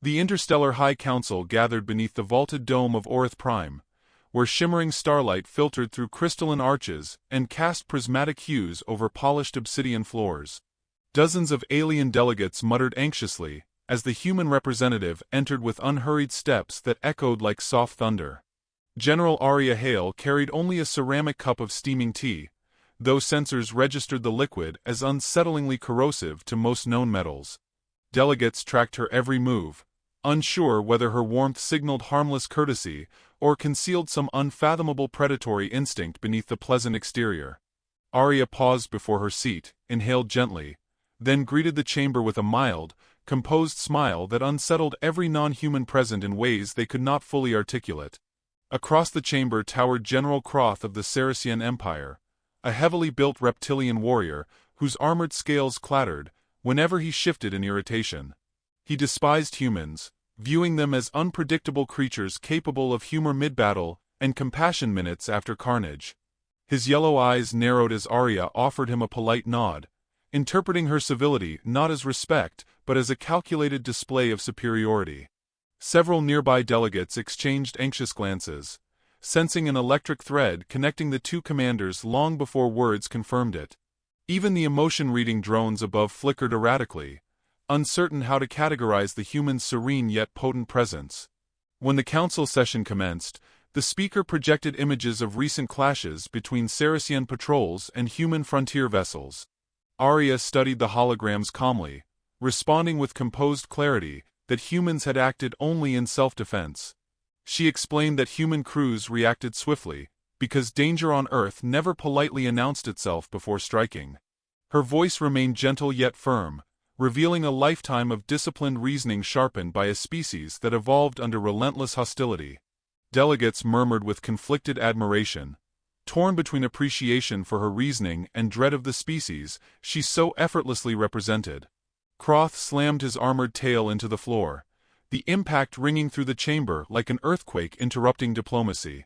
The interstellar High Council gathered beneath the vaulted dome of Orith Prime, where shimmering starlight filtered through crystalline arches and cast prismatic hues over polished obsidian floors. Dozens of alien delegates muttered anxiously as the human representative entered with unhurried steps that echoed like soft thunder. General Arya Hale carried only a ceramic cup of steaming tea, though sensors registered the liquid as unsettlingly corrosive to most known metals. Delegates tracked her every move, unsure whether her warmth signaled harmless courtesy or concealed some unfathomable predatory instinct beneath the pleasant exterior. Arya paused before her seat, inhaled gently, then greeted the chamber with a mild, composed smile that unsettled every non-human present in ways they could not fully articulate. Across the chamber towered General Croth of the Saracen Empire, a heavily built reptilian warrior whose armored scales clattered whenever he shifted in irritation. He despised humans, viewing them as unpredictable creatures capable of humor mid-battle and compassion minutes after carnage. His yellow eyes narrowed as Arya offered him a polite nod, interpreting her civility not as respect but as a calculated display of superiority. Several nearby delegates exchanged anxious glances, sensing an electric thread connecting the two commanders long before words confirmed it. Even the emotion-reading drones above flickered erratically, uncertain how to categorize the human's serene yet potent presence. When the council session commenced, the speaker projected images of recent clashes between Saracen patrols and human frontier vessels. Arya studied the holograms calmly, responding with composed clarity that humans had acted only in self-defense. She explained that human crews reacted swiftly, because danger on Earth never politely announced itself before striking. Her voice remained gentle yet firm, revealing a lifetime of disciplined reasoning sharpened by a species that evolved under relentless hostility. Delegates murmured with conflicted admiration, torn between appreciation for her reasoning and dread of the species she so effortlessly represented. Croth slammed his armored tail into the floor, the impact ringing through the chamber like an earthquake interrupting diplomacy.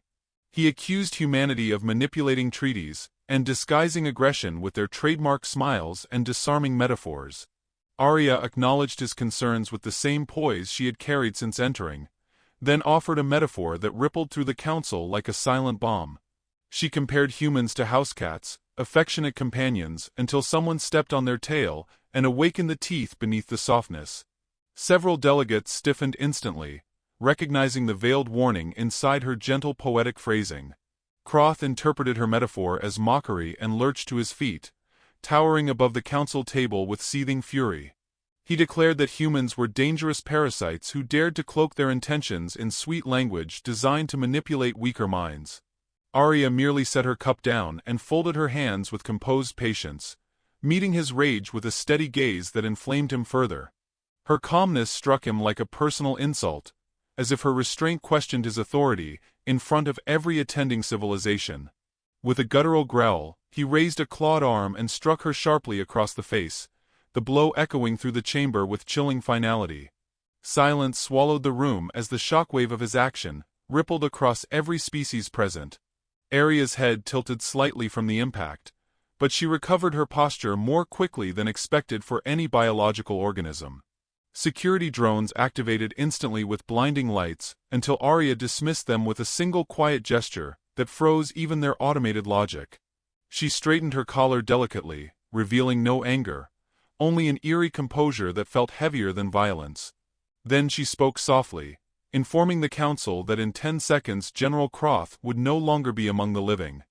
He accused humanity of manipulating treaties and disguising aggression with their trademark smiles and disarming metaphors. Arya acknowledged his concerns with the same poise she had carried since entering, then offered a metaphor that rippled through the council like a silent bomb. She compared humans to house cats, affectionate companions, until someone stepped on their tail and awakened the teeth beneath the softness. Several delegates stiffened instantly, recognizing the veiled warning inside her gentle poetic phrasing. Croth interpreted her metaphor as mockery and lurched to his feet, towering above the council table with seething fury. He declared that humans were dangerous parasites who dared to cloak their intentions in sweet language designed to manipulate weaker minds. Arya merely set her cup down and folded her hands with composed patience, meeting his rage with a steady gaze that inflamed him further. Her calmness struck him like a personal insult, as if her restraint questioned his authority in front of every attending civilization. With a guttural growl, he raised a clawed arm and struck her sharply across the face, the blow echoing through the chamber with chilling finality. Silence swallowed the room as the shockwave of his action rippled across every species present. Arya's head tilted slightly from the impact, but she recovered her posture more quickly than expected for any biological organism. Security drones activated instantly with blinding lights until Arya dismissed them with a single quiet gesture that froze even their automated logic. She straightened her collar delicately, revealing no anger, only an eerie composure that felt heavier than violence. Then she spoke softly, informing the council that in 10 seconds General Croth would no longer be among the living.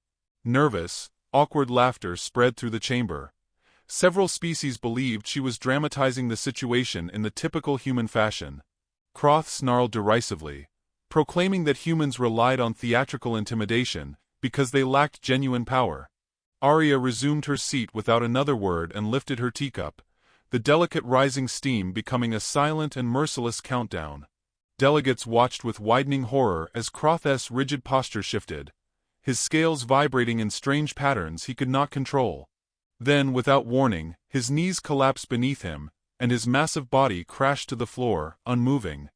Nervous, awkward laughter spread through the chamber. Several species believed she was dramatizing the situation in the typical human fashion. Croth snarled derisively, proclaiming that humans relied on theatrical intimidation because they lacked genuine power. Arya resumed her seat without another word and lifted her teacup, the delicate rising steam becoming a silent and merciless countdown. Delegates watched with widening horror as Croth's rigid posture shifted, his scales vibrating in strange patterns he could not control. Then, without warning, his knees collapsed beneath him, and his massive body crashed to the floor, unmoving.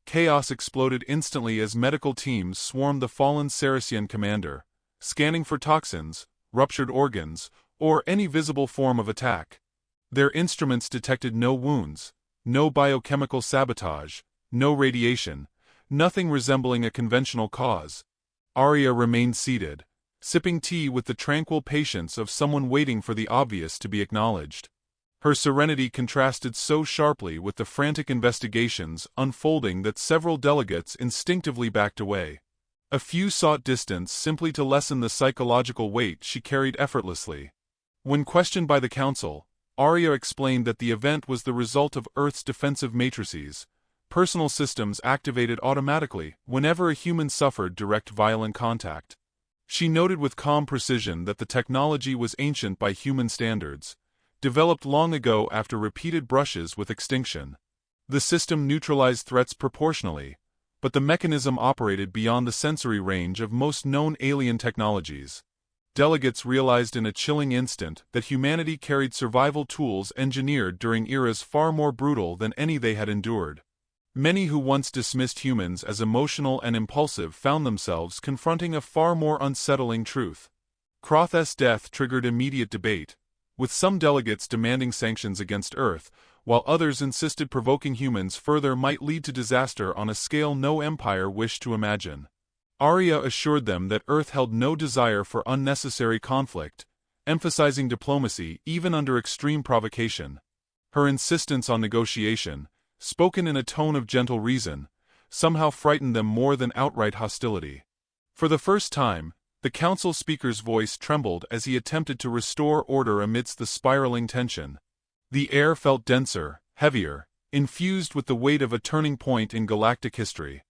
Chaos exploded instantly as medical teams swarmed the fallen Saracen commander, scanning for toxins, ruptured organs, or any visible form of attack. Their instruments detected no wounds, no biochemical sabotage, No radiation, nothing resembling a conventional cause. Arya remained seated, sipping tea with the tranquil patience of someone waiting for the obvious to be acknowledged. Her serenity contrasted so sharply with the frantic investigations unfolding that several delegates instinctively backed away. A few sought distance simply to lessen the psychological weight she carried effortlessly. When questioned by the council, Arya explained that the event was the result of Earth's defensive matrices, personal systems activated automatically whenever a human suffered direct violent contact. She noted with calm precision that the technology was ancient by human standards, developed long ago after repeated brushes with extinction. The system neutralized threats proportionally, but the mechanism operated beyond the sensory range of most known alien technologies. Delegates realized in a chilling instant that humanity carried survival tools engineered during eras far more brutal than any they had endured. Many who once dismissed humans as emotional and impulsive found themselves confronting a far more unsettling truth. Kroth's death triggered immediate debate, with some delegates demanding sanctions against Earth, while others insisted provoking humans further might lead to disaster on a scale no empire wished to imagine. Arya assured them that Earth held no desire for unnecessary conflict, emphasizing diplomacy even under extreme provocation. Her insistence on negotiation, spoken in a tone of gentle reason, somehow frightened them more than outright hostility. For the first time, the council speaker's voice trembled as he attempted to restore order amidst the spiraling tension. The air felt denser, heavier, infused with the weight of a turning point in galactic history.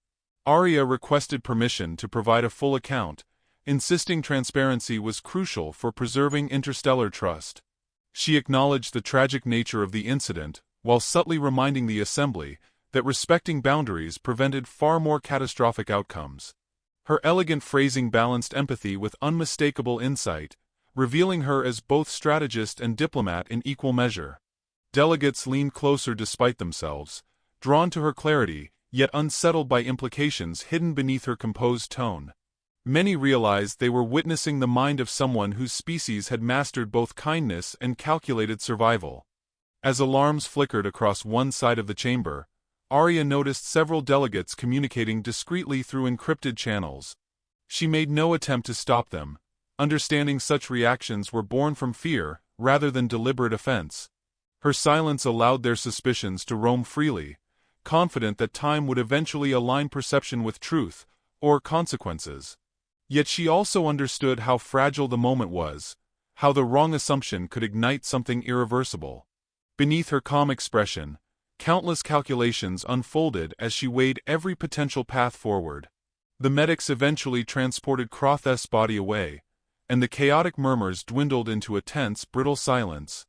Arya requested permission to provide a full account, insisting transparency was crucial for preserving interstellar trust. She acknowledged the tragic nature of the incident, while subtly reminding the assembly that respecting boundaries prevented far more catastrophic outcomes. Her elegant phrasing balanced empathy with unmistakable insight, revealing her as both strategist and diplomat in equal measure. Delegates leaned closer despite themselves, drawn to her clarity, yet unsettled by implications hidden beneath her composed tone. Many realized they were witnessing the mind of someone whose species had mastered both kindness and calculated survival. As alarms flickered across one side of the chamber, Arya noticed several delegates communicating discreetly through encrypted channels. She made no attempt to stop them, understanding such reactions were born from fear rather than deliberate offense. Her silence allowed their suspicions to roam freely, confident that time would eventually align perception with truth, or consequences. Yet she also understood how fragile the moment was, how the wrong assumption could ignite something irreversible. Beneath her calm expression, countless calculations unfolded as she weighed every potential path forward. The medics eventually transported Kroth's body away, and the chaotic murmurs dwindled into a tense, brittle silence.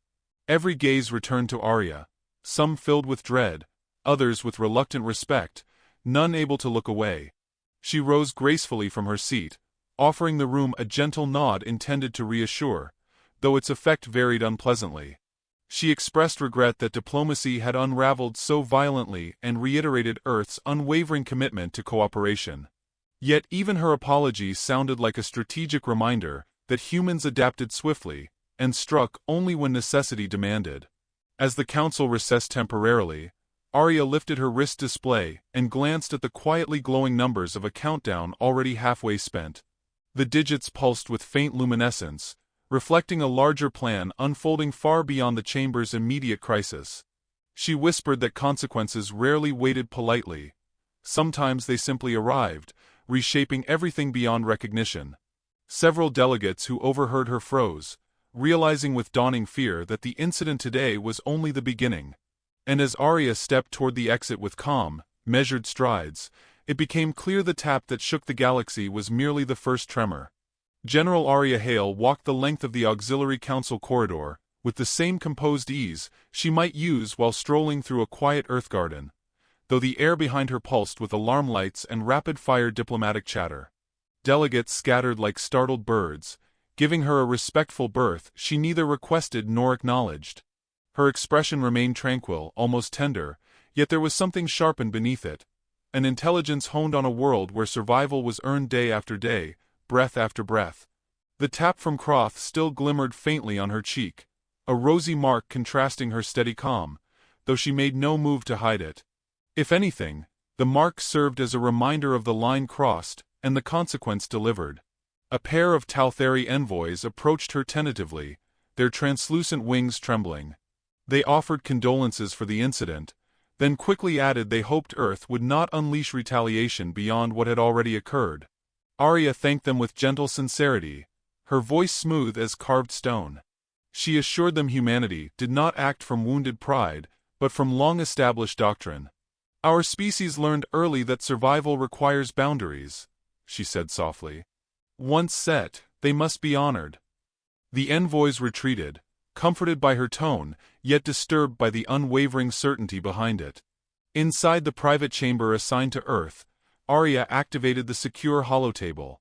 Every gaze returned to Arya, some filled with dread, others with reluctant respect, none able to look away. She rose gracefully from her seat, offering the room a gentle nod intended to reassure, though its effect varied unpleasantly. She expressed regret that diplomacy had unraveled so violently and reiterated Earth's unwavering commitment to cooperation. Yet even her apology sounded like a strategic reminder that humans adapted swiftly and struck only when necessity demanded. As the council recessed temporarily, Arya lifted her wrist display and glanced at the quietly glowing numbers of a countdown already halfway spent. The digits pulsed with faint luminescence, reflecting a larger plan unfolding far beyond the chamber's immediate crisis. She whispered that consequences rarely waited politely. Sometimes they simply arrived, reshaping everything beyond recognition. Several delegates who overheard her froze, realizing with dawning fear that the incident today was only the beginning. And as Arya stepped toward the exit with calm, measured strides, it became clear the tap that shook the galaxy was merely the first tremor. General Arya Hale walked the length of the Auxiliary Council corridor, with the same composed ease she might use while strolling through a quiet Earth garden, though the air behind her pulsed with alarm lights and rapid-fire diplomatic chatter. Delegates scattered like startled birds, giving her a respectful berth she neither requested nor acknowledged. Her expression remained tranquil, almost tender, yet there was something sharpened beneath it, an intelligence honed on a world where survival was earned day after day, breath after breath. The tap from Kroth still glimmered faintly on her cheek, a rosy mark contrasting her steady calm, though she made no move to hide it. If anything, The mark served as a reminder of the line crossed, and the consequence delivered. A pair of Taltheri envoys approached her tentatively, their translucent wings trembling. They offered condolences for the incident, then quickly added they hoped Earth would not unleash retaliation beyond what had already occurred. Arya thanked them with gentle sincerity, her voice smooth as carved stone. She assured them humanity did not act from wounded pride, but from long-established doctrine. "Our species learned early that survival requires boundaries," she said softly. "Once set, they must be honored." The envoys retreated, comforted by her tone, yet disturbed by the unwavering certainty behind it. Inside the private chamber assigned to Earth, Arya activated the secure holotable.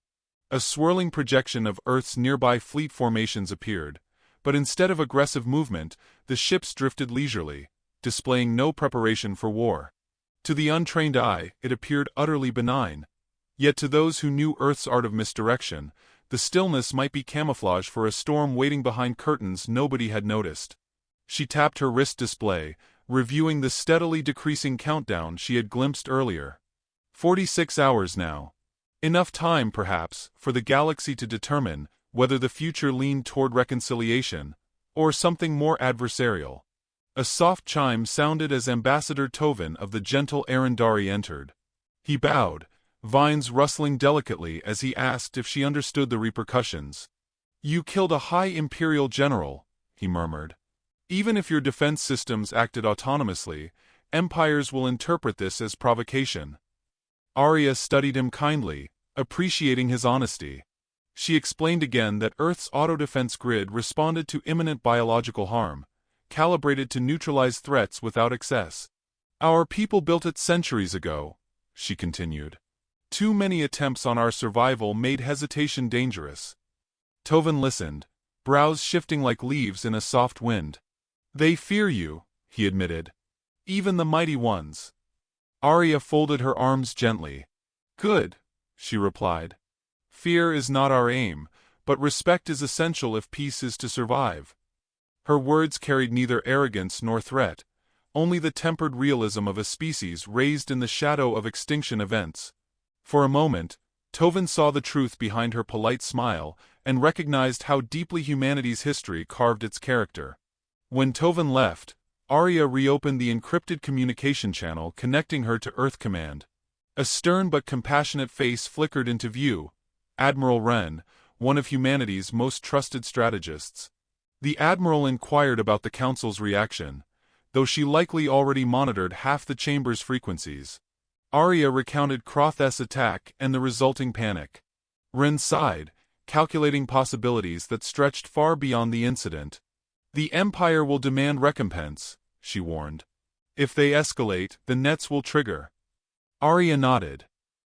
A swirling projection of Earth's nearby fleet formations appeared, but instead of aggressive movement, the ships drifted leisurely, displaying no preparation for war. To the untrained eye, it appeared utterly benign. Yet to those who knew Earth's art of misdirection, the stillness might be camouflage for a storm waiting behind curtains nobody had noticed. She tapped her wrist display, reviewing the steadily decreasing countdown she had glimpsed earlier. 46 hours now. Enough time, perhaps, for the galaxy to determine whether the future leaned toward reconciliation, or something more adversarial. A soft chime sounded as Ambassador Tovin of the gentle Arendari entered. He bowed, vines rustling delicately as he asked if she understood the repercussions. "You killed a high imperial general," he murmured. "Even if your defense systems acted autonomously, empires will interpret this as provocation." Arya studied him kindly, appreciating his honesty. She explained again that Earth's auto-defense grid responded to imminent biological harm, calibrated to neutralize threats without excess. "Our people built it centuries ago," she continued. "Too many attempts on our survival made hesitation dangerous." Tovin listened, brows shifting like leaves in a soft wind. "They fear you," he admitted. "Even the mighty ones." Arya folded her arms gently. "Good," she replied. "Fear is not our aim, but respect is essential if peace is to survive." Her words carried neither arrogance nor threat, only the tempered realism of a species raised in the shadow of extinction events. For a moment, Tovin saw the truth behind her polite smile and recognized how deeply humanity's history carved its character. When Tovin left, Arya reopened the encrypted communication channel connecting her to Earth Command. A stern but compassionate face flickered into view: Admiral Wren, one of humanity's most trusted strategists. The Admiral inquired about the Council's reaction, though she likely already monitored half the chamber's frequencies. Arya recounted Kroth's attack and the resulting panic. Wren sighed, calculating possibilities that stretched far beyond the incident. "The Empire will demand recompense," she warned. "If they escalate, the nets will trigger." Arya nodded.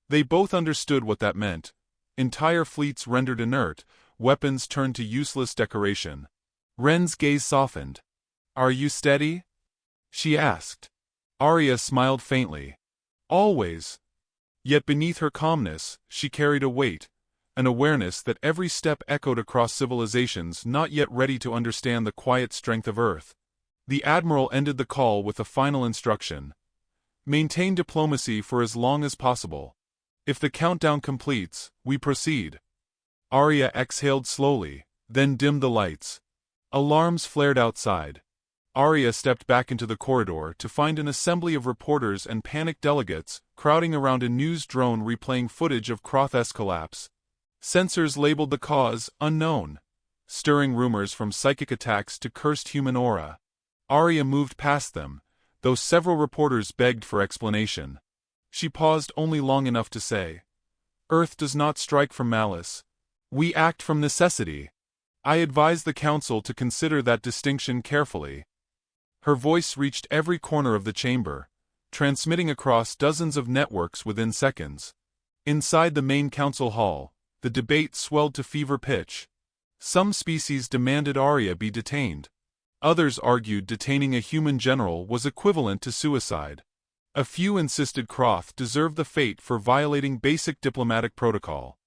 They both understood what that meant. Entire fleets rendered inert, weapons turned to useless decoration. Wren's gaze softened. "Are you steady?" she asked. Arya smiled faintly. "Always." Yet beneath her calmness, she carried a weight, an awareness that every step echoed across civilizations not yet ready to understand the quiet strength of Earth. The Admiral ended the call with a final instruction. "Maintain diplomacy for as long as possible. If the countdown completes, we proceed." Arya exhaled slowly, then dimmed the lights. Alarms flared outside. Arya stepped back into the corridor to find an assembly of reporters and panicked delegates crowding around a news drone replaying footage of Kroth's collapse. Sensors labeled the cause unknown, stirring rumors from psychic attacks to cursed human aura. Arya moved past them, though several reporters begged for explanation. She paused only long enough to say, "Earth does not strike from malice. We act from necessity. I advise the Council to consider that distinction carefully." Her voice reached every corner of the chamber, transmitting across dozens of networks within seconds. Inside the main council hall, the debate swelled to fever pitch. Some species demanded Arya be detained. Others argued detaining a human general was equivalent to suicide. A few insisted Kroth deserved the fate for violating basic diplomatic protocol.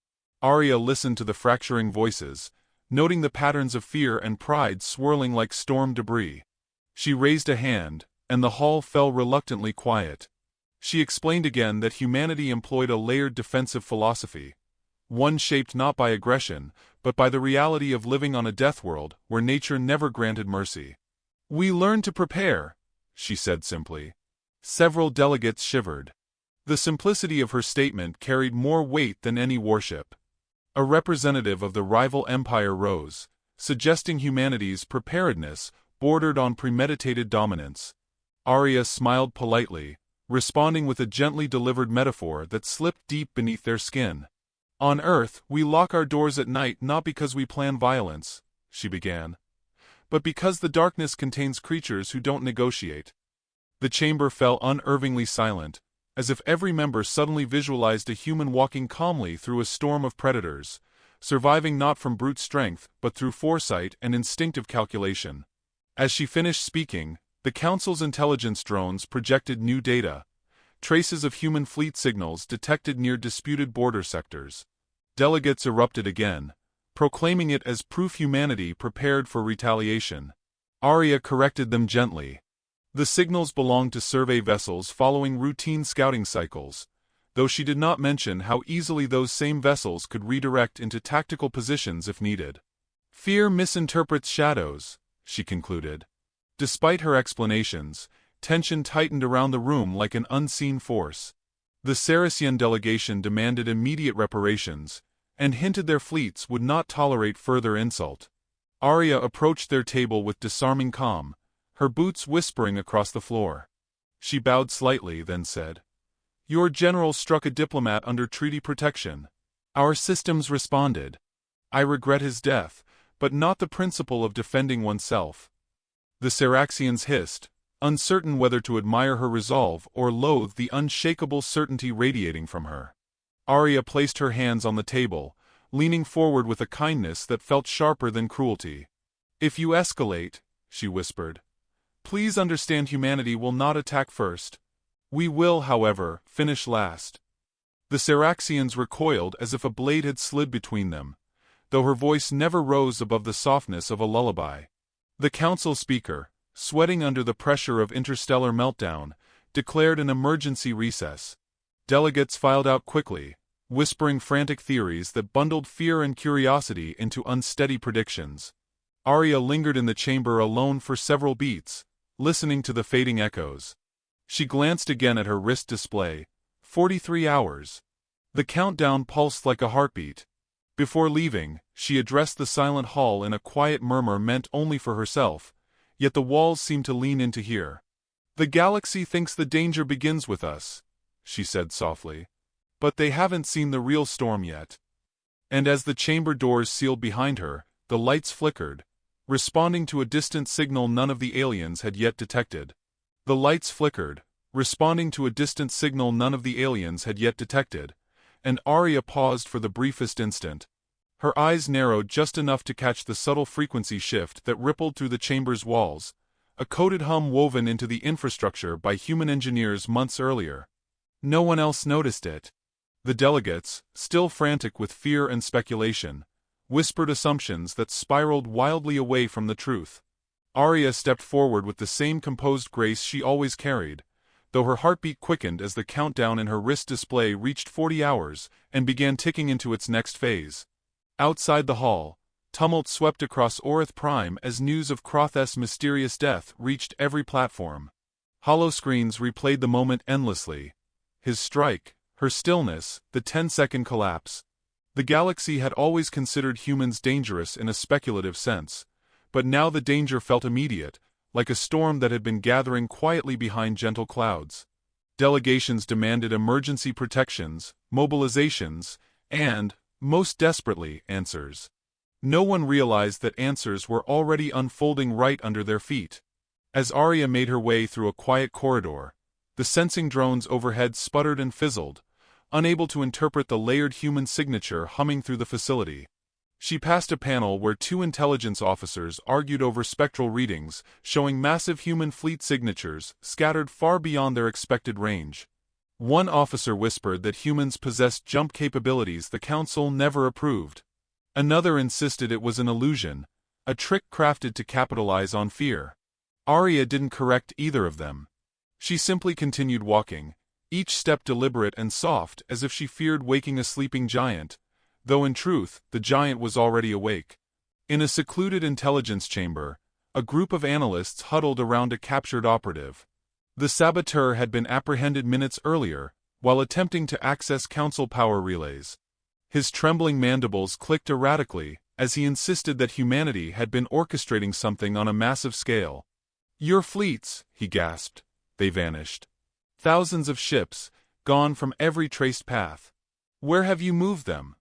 Arya listened to the fracturing voices, noting the patterns of fear and pride swirling like storm debris. She raised a hand, and the hall fell reluctantly quiet. She explained again that humanity employed a layered defensive philosophy, one shaped not by aggression, but by the reality of living on a death world where nature never granted mercy. "We learned to prepare," she said simply. Several delegates shivered. The simplicity of her statement carried more weight than any warship. A representative of the rival empire rose, suggesting humanity's preparedness bordered on premeditated dominance. Arya smiled politely, responding with a gently delivered metaphor that slipped deep beneath their skin. "On Earth, we lock our doors at night not because we plan violence," she began, "but because the darkness contains creatures who don't negotiate." The chamber fell unnervingly silent, as if every member suddenly visualized a human walking calmly through a storm of predators, surviving not from brute strength but through foresight and instinctive calculation. As she finished speaking, the Council's intelligence drones projected new data, traces of human fleet signals detected near disputed border sectors. Delegates erupted again, proclaiming it as proof humanity prepared for retaliation. Arya corrected them gently. The signals belonged to survey vessels following routine scouting cycles, though she did not mention how easily those same vessels could redirect into tactical positions if needed. "Fear misinterprets shadows," she concluded. Despite her explanations, tension tightened around the room like an unseen force. The Saracen delegation demanded immediate reparations, and hinted their fleets would not tolerate further insult. Arya approached their table with disarming calm, her boots whispering across the floor. She bowed slightly, then said, "Your general struck a diplomat under treaty protection. Our systems responded. I regret his death, but not the principle of defending oneself." The Saraxians hissed, uncertain whether to admire her resolve or loathe the unshakable certainty radiating from her. Arya placed her hands on the table, leaning forward with a kindness that felt sharper than cruelty. "If you escalate," she whispered, "please understand humanity will not attack first. We will, however, finish last." The Saraxians recoiled as if a blade had slid between them, though her voice never rose above the softness of a lullaby. The council speaker, sweating under the pressure of interstellar meltdown, declared an emergency recess. Delegates filed out quickly, whispering frantic theories that bundled fear and curiosity into unsteady predictions. Arya lingered in the chamber alone for several beats, listening to the fading echoes. She glanced again at her wrist display. 43 hours. The countdown pulsed like a heartbeat. Before leaving, she addressed the silent hall in a quiet murmur meant only for herself, yet the walls seemed to lean in to hear. "The galaxy thinks the danger begins with us," she said softly. "But they haven't seen the real storm yet." And as the chamber doors sealed behind her, the lights flickered, responding to a distant signal none of the aliens had yet detected. The lights flickered, responding to a distant signal none of the aliens had yet detected, and Arya paused for the briefest instant. Her eyes narrowed just enough to catch the subtle frequency shift that rippled through the chamber's walls, a coded hum woven into the infrastructure by human engineers months earlier. No one else noticed it. The delegates, still frantic with fear and speculation, whispered assumptions that spiraled wildly away from the truth. Arya stepped forward with the same composed grace she always carried, though her heartbeat quickened as the countdown in her wrist display reached 40 hours and began ticking into its next phase. Outside the hall, tumult swept across Orith Prime as news of Kroth's mysterious death reached every platform. Holoscreens replayed the moment endlessly. His strike, her stillness, the 10-second collapse. The galaxy had always considered humans dangerous in a speculative sense, but now the danger felt immediate, like a storm that had been gathering quietly behind gentle clouds. Delegations demanded emergency protections, mobilizations, and, most desperately, answers. No one realized that answers were already unfolding right under their feet. As Arya made her way through a quiet corridor, the sensing drones overhead sputtered and fizzled, unable to interpret the layered human signature humming through the facility. She passed a panel where two intelligence officers argued over spectral readings, showing massive human fleet signatures scattered far beyond their expected range. One officer whispered that humans possessed jump capabilities the Council never approved. Another insisted it was an illusion, a trick crafted to capitalize on fear. Arya didn't correct either of them. She simply continued walking, each step deliberate and soft as if she feared waking a sleeping giant, though in truth, the giant was already awake. In a secluded intelligence chamber, a group of analysts huddled around a captured operative. The saboteur had been apprehended minutes earlier, while attempting to access council power relays. His trembling mandibles clicked erratically as he insisted that humanity had been orchestrating something on a massive scale. "Your fleets," he gasped. "They vanished. Thousands of ships, gone from every traced path. Where have you moved them?"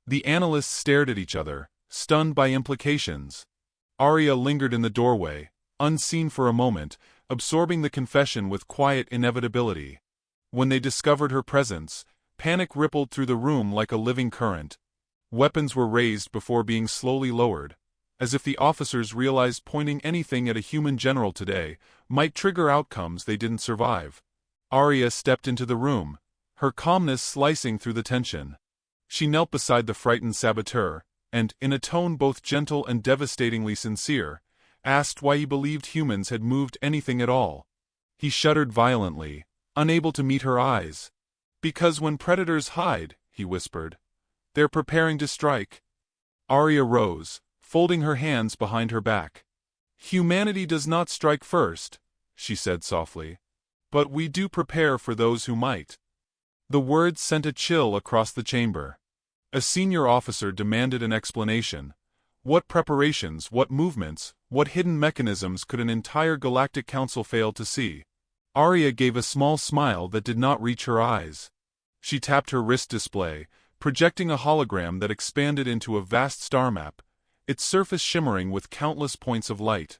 The analysts stared at each other, stunned by implications. Arya lingered in the doorway, unseen for a moment, absorbing the confession with quiet inevitability. When they discovered her presence, panic rippled through the room like a living current. Weapons were raised before being slowly lowered, as if the officers realized pointing anything at a human general today might trigger outcomes they didn't survive. Arya stepped into the room, her calmness slicing through the tension. She knelt beside the frightened saboteur, and, in a tone both gentle and devastatingly sincere, asked why he believed humans had moved anything at all. He shuddered violently, unable to meet her eyes. "Because when predators hide," he whispered, "they're preparing to strike." Arya rose, folding her hands behind her back. "Humanity does not strike first," she said softly. "But we do prepare for those who might." The words sent a chill across the chamber. A senior officer demanded an explanation. What preparations, what movements, what hidden mechanisms could an entire Galactic Council fail to see? Arya gave a small smile that did not reach her eyes. She tapped her wrist display, projecting a hologram that expanded into a vast star map, its surface shimmering with countless points of light.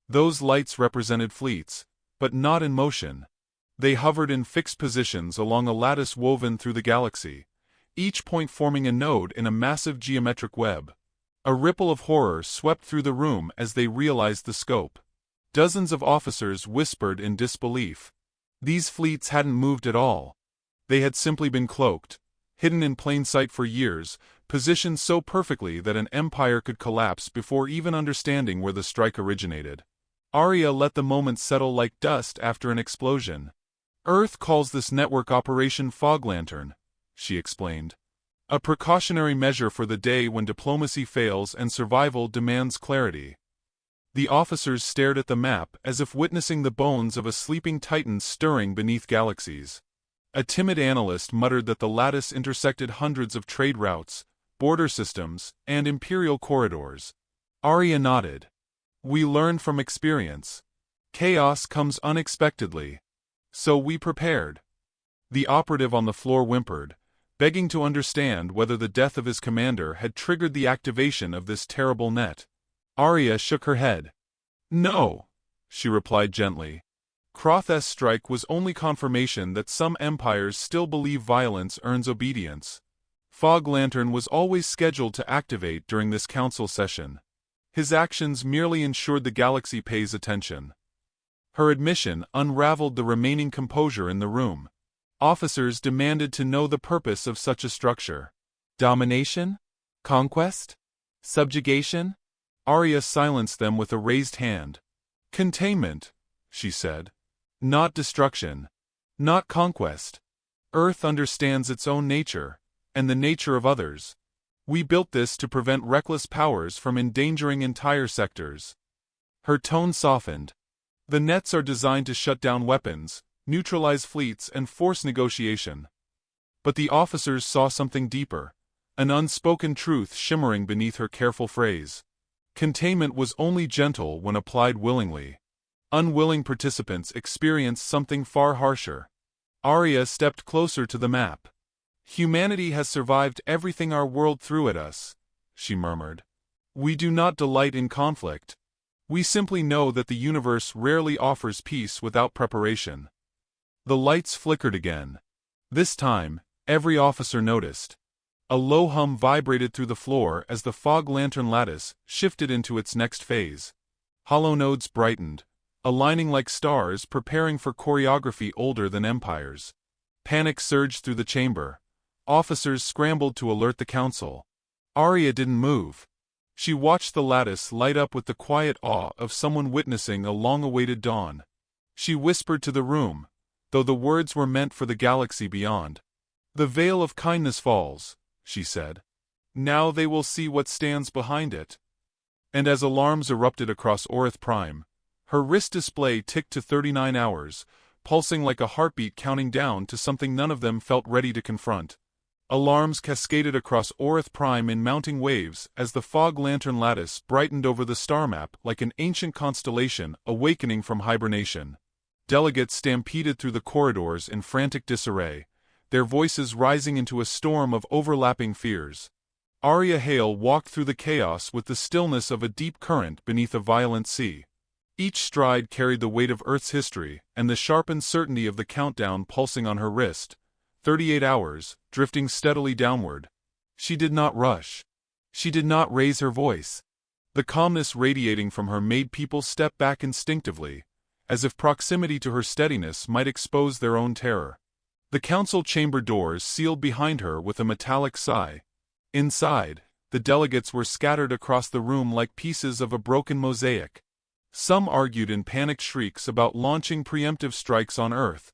Those lights represented fleets, but not in motion. They hovered in fixed positions along a lattice woven through the galaxy, each point forming a node in a massive geometric web. A ripple of horror swept through the room as they realized the scope. Dozens of officers whispered in disbelief. These fleets hadn't moved at all. They had simply been cloaked, hidden in plain sight for years, positioned so perfectly that an empire could collapse before even understanding where the strike originated. Arya let the moment settle like dust after an explosion. "Earth calls this network Operation Fog Lantern," she explained. "A precautionary measure for the day when diplomacy fails and survival demands clarity." The officers stared at the map as if witnessing the bones of a sleeping titan stirring beneath galaxies. A timid analyst muttered that the lattice intersected hundreds of trade routes, border systems, and imperial corridors. Arya nodded. "We learn from experience. Chaos comes unexpectedly. So we prepared." The operative on the floor whimpered, begging to understand whether the death of his commander had triggered the activation of this terrible net. Arya shook her head. "No," she replied gently. "Kroth's strike was only confirmation that some empires still believe violence earns obedience. Fog Lantern was always scheduled to activate during this council session. His actions merely ensured the galaxy pays attention." Her admission unraveled the remaining composure in the room. Officers demanded to know the purpose of such a structure. Domination? Conquest? Subjugation? Arya silenced them with a raised hand. "Containment," she said. "Not destruction. Not conquest. Earth understands its own nature, and the nature of others. We built this to prevent reckless powers from endangering entire sectors." Her tone softened. "The nets are designed to shut down weapons, neutralize fleets, and force negotiation." But the officers saw something deeper, an unspoken truth shimmering beneath her careful phrase. Containment was only gentle when applied willingly. Unwilling participants experienced something far harsher. Arya stepped closer to the map. "Humanity has survived everything our world threw at us," she murmured. "We do not delight in conflict. We simply know that the universe rarely offers peace without preparation." The lights flickered again. This time, every officer noticed. A low hum vibrated through the floor as the fog lantern lattice shifted into its next phase. Hollow nodes brightened, aligning like stars preparing for choreography older than empires. Panic surged through the chamber. Officers scrambled to alert the council. Arya didn't move. She watched the lattice light up with the quiet awe of someone witnessing a long-awaited dawn. She whispered to the room, though the words were meant for the galaxy beyond. "The veil of kindness falls," she said. "Now they will see what stands behind it." And as alarms erupted across Orith Prime, her wrist display ticked to 39 hours, pulsing like a heartbeat counting down to something none of them felt ready to confront. Alarms cascaded across Orith Prime in mounting waves as the fog lantern lattice brightened over the star map like an ancient constellation awakening from hibernation. Delegates stampeded through the corridors in frantic disarray, their voices rising into a storm of overlapping fears. Arya Hale walked through the chaos with the stillness of a deep current beneath a violent sea. Each stride carried the weight of Earth's history and the sharp uncertainty of the countdown pulsing on her wrist. 38 hours, drifting steadily downward. She did not rush. She did not raise her voice. The calmness radiating from her made people step back instinctively, as if proximity to her steadiness might expose their own terror. The council chamber doors sealed behind her with a metallic sigh. Inside, the delegates were scattered across the room like pieces of a broken mosaic. Some argued in panicked shrieks about launching preemptive strikes on Earth.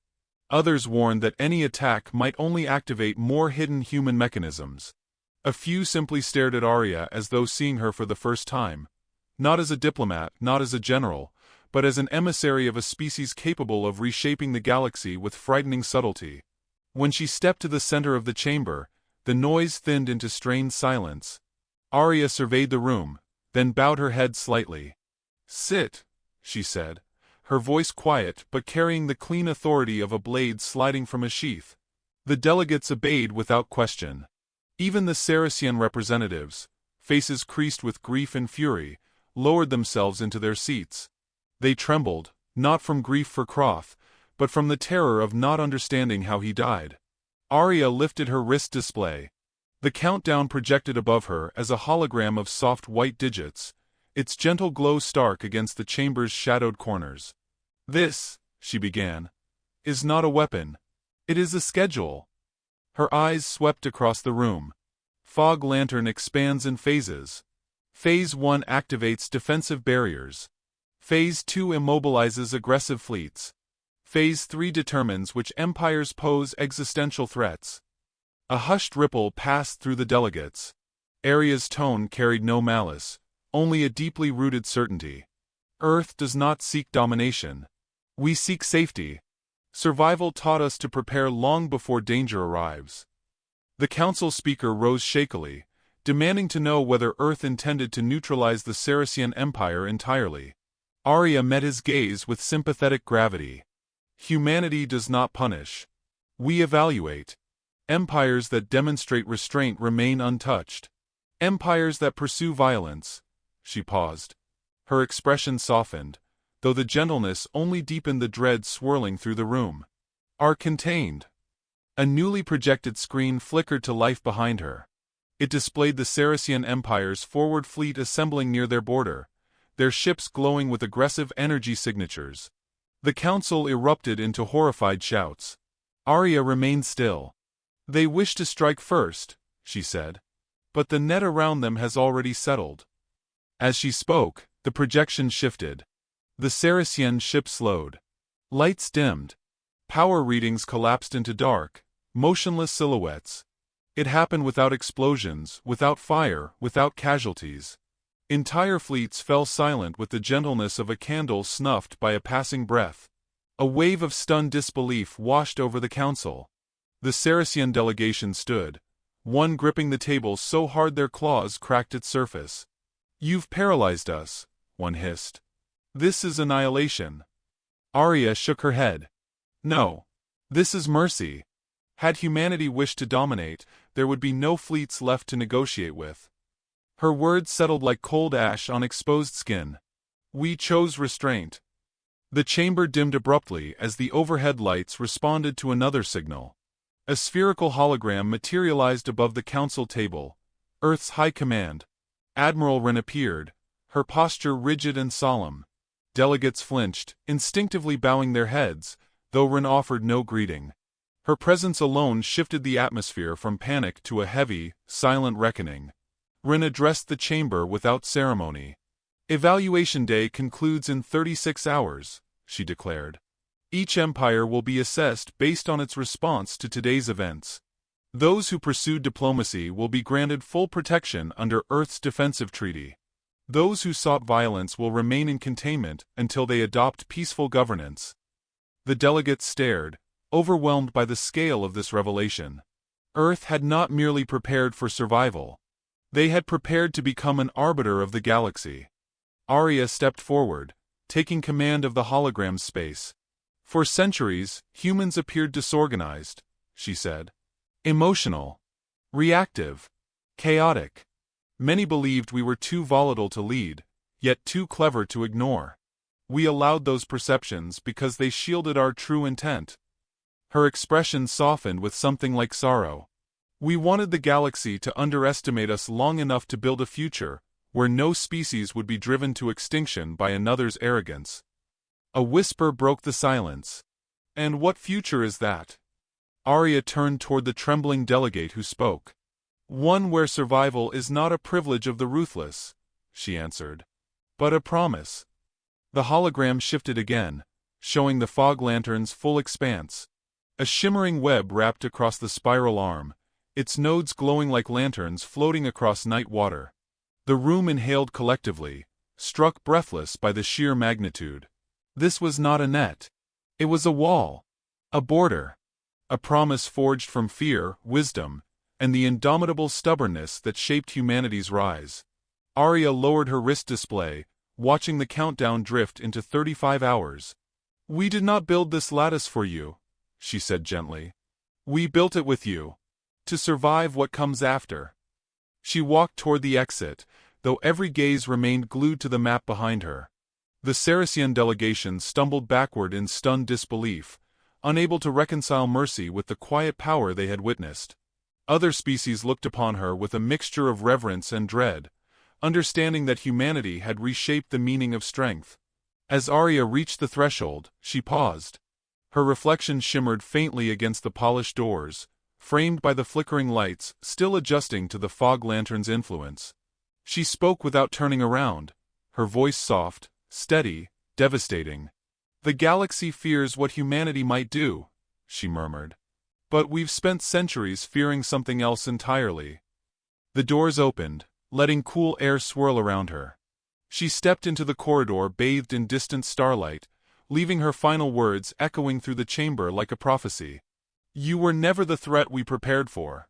Others warned that any attack might only activate more hidden human mechanisms. A few simply stared at Arya as though seeing her for the first time. Not as a diplomat, not as a general, but as an emissary of a species capable of reshaping the galaxy with frightening subtlety. When she stepped to the center of the chamber, the noise thinned into strained silence. Arya surveyed the room, then bowed her head slightly. "Sit," she said, her voice quiet but carrying the clean authority of a blade sliding from a sheath. The delegates obeyed without question. Even the Saracen representatives, faces creased with grief and fury, lowered themselves into their seats. They trembled, not from grief for Croth, but from the terror of not understanding how he died. Arya lifted her wrist display. The countdown projected above her as a hologram of soft white digits, its gentle glow stark against the chamber's shadowed corners. "This," she began, "is not a weapon. It is a schedule." Her eyes swept across the room. Fog lantern expands in phases. Phase 1 activates defensive barriers. Phase 2 immobilizes aggressive fleets. Phase 3 determines which empires pose existential threats. A hushed ripple passed through the delegates. Arya's tone carried no malice, only a deeply rooted certainty. Earth does not seek domination. We seek safety. Survival taught us to prepare long before danger arrives. The council speaker rose shakily, demanding to know whether Earth intended to neutralize the Saracen Empire entirely. Arya met his gaze with sympathetic gravity. "Humanity does not punish. We evaluate. Empires that demonstrate restraint remain untouched. Empires that pursue violence." She paused. Her expression softened, though the gentleness only deepened the dread swirling through the room. "Are contained." A newly projected screen flickered to life behind her. It displayed the Saracen Empire's forward fleet assembling near their border, their ships glowing with aggressive energy signatures. The council erupted into horrified shouts. Arya remained still. "They wish to strike first," she said. "But the net around them has already settled." As she spoke, the projection shifted. The Saracen ship slowed. Lights dimmed. Power readings collapsed into dark, motionless silhouettes. It happened without explosions, without fire, without casualties. Entire fleets fell silent with the gentleness of a candle snuffed by a passing breath. A wave of stunned disbelief washed over the council. The Saracen delegation stood, one gripping the table so hard their claws cracked its surface. "You've paralyzed us," one hissed. "This is annihilation." Arya shook her head. "No. This is mercy. Had humanity wished to dominate, there would be no fleets left to negotiate with." Her words settled like cold ash on exposed skin. "We chose restraint." The chamber dimmed abruptly as the overhead lights responded to another signal. A spherical hologram materialized above the council table. Earth's High Command. Admiral Wren appeared, her posture rigid and solemn. Delegates flinched, instinctively bowing their heads, though Wren offered no greeting. Her presence alone shifted the atmosphere from panic to a heavy, silent reckoning. Wren addressed the chamber without ceremony. "Evaluation day concludes in 36 hours," she declared. Each empire will be assessed based on its response to today's events. Those who pursued diplomacy will be granted full protection under Earth's defensive treaty. Those who sought violence will remain in containment until they adopt peaceful governance. The delegates stared, overwhelmed by the scale of this revelation. Earth had not merely prepared for survival. They had prepared to become an arbiter of the galaxy. Arya stepped forward, taking command of the hologram's space. For centuries, humans appeared disorganized, she said. Emotional. Reactive. Chaotic. Many believed we were too volatile to lead, yet too clever to ignore. We allowed those perceptions because they shielded our true intent. Her expression softened with something like sorrow. We wanted the galaxy to underestimate us long enough to build a future where no species would be driven to extinction by another's arrogance. A whisper broke the silence. And what future is that? Arya turned toward the trembling delegate who spoke. One where survival is not a privilege of the ruthless, she answered, but a promise. The hologram shifted again, showing the fog lantern's full expanse. A shimmering web wrapped across the spiral arm, its nodes glowing like lanterns floating across night water. The room inhaled collectively, struck breathless by the sheer magnitude. This was not a net. It was a wall. A border. A promise forged from fear, wisdom, and the indomitable stubbornness that shaped humanity's rise. Arya lowered her wrist display, watching the countdown drift into 35 hours. We did not build this lattice for you, she said gently. We built it with you. To survive what comes after. She walked toward the exit, though every gaze remained glued to the map behind her. The Saracen delegation stumbled backward in stunned disbelief, unable to reconcile mercy with the quiet power they had witnessed. Other species looked upon her with a mixture of reverence and dread, understanding that humanity had reshaped the meaning of strength. As Arya reached the threshold, she paused. Her reflection shimmered faintly against the polished doors, framed by the flickering lights, still adjusting to the fog lantern's influence. She spoke without turning around, her voice soft, steady, devastating. The galaxy fears what humanity might do, she murmured. But we've spent centuries fearing something else entirely. The doors opened, letting cool air swirl around her. She stepped into the corridor bathed in distant starlight, leaving her final words echoing through the chamber like a prophecy. You were never the threat we prepared for.